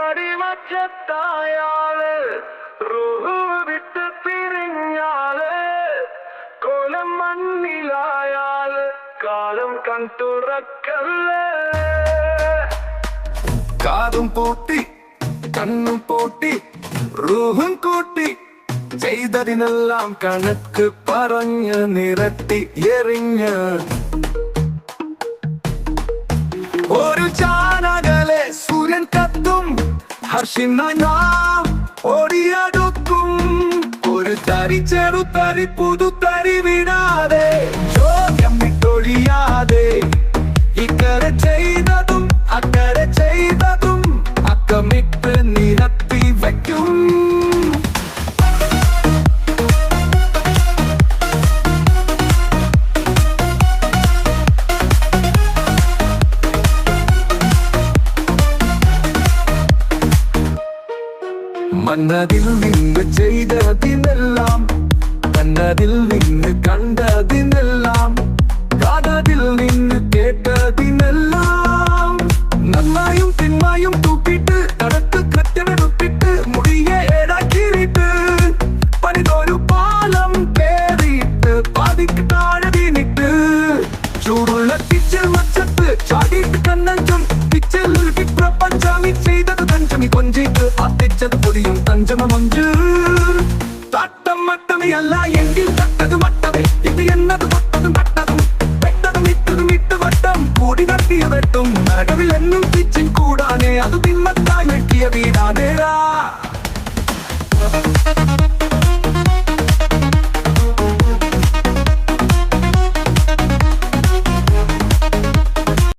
അടിമച്ചത്തായാല് റൂഹ് വിട്ട് പിരിഞ്ഞാല് കോലം മണ്ണിലായാല് കാലം കൺതുറക്കല്ലേ. കാതും പൂട്ടി കണ്ണും പൂട്ടി റൂഹും കൂട്ടി ചെയ്തതിനെല്ലാം കണക്ക് പറഞ്ഞ് നിരത്തി എറിഞ്ഞ് ഒരു ചാനകലെ സൂര്യൻ കത്തും ഹർഷിനായി നാം ഓടിയടുക്കും. ഒരു തരി ചെറുതരി പുതുതരി വിടാതെ ചോദ്യം വിട്ടൊഴിയാതെ ഇക്കരെ ചെയ്തതും അക്കരെ ചെയ്തതും അക്കമിട്ട് നിരത്തി വയ്ക്കും. മന്നതിൽ നിന്ന് ചെയ്തതിനെല്ലാം കണ്ണതിൽ നിന്ന് കണ്ടതിനെല്ലാം കാതതിൽ നിന്ന് കേട്ടതിനെല്ലാം നന്നായും തിന്മായും തൂക്കിട്ട് തടത്ത് കൃത്യമെടുപ്പിട്ട് മുടിയെ ഏടാക്കിയിട്ട് പണിതൊരു പാലം കേറിയിട്ട് പാതിക്ക് താഴെ വീണിട്ട് ചൂടുള്ള പിച്ചിൽ മച്ചത്ത് ചാടിയിട്ട് കണ്ണഞ്ചും പിച്ചിൽ പ്രപഞ്ചമി ചെയ്തത് തഞ്ചമി കൊഞ്ചിട്ട് അത്തിച്ചത് പൊടിയും തഞ്ചമ മഞ്ച് തട്ടം മട്ടമയല്ല എങ്കിൽ തട്ടത് മട്ടമേ ഇത് എന്നത് തൊട്ടതും തട്ടതും പെട്ടതും ഇട്ടതും ഇട്ട് വട്ടം കൂടി നടത്തിയ വെട്ടും നടുവിൽ എന്നും പിച്ചിൽ കൂടാനേ അത് തിന്മത്തായി വെട്ടിയ വീടാനേരാ.